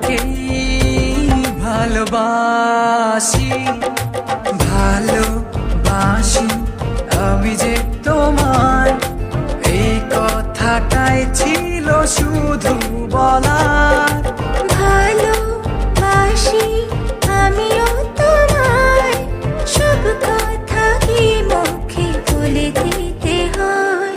তোমাকেই ভালোবাসি, ভালোবাসি আমি যে তোমায়। এই কথাটাই ছিল শুধু বলার,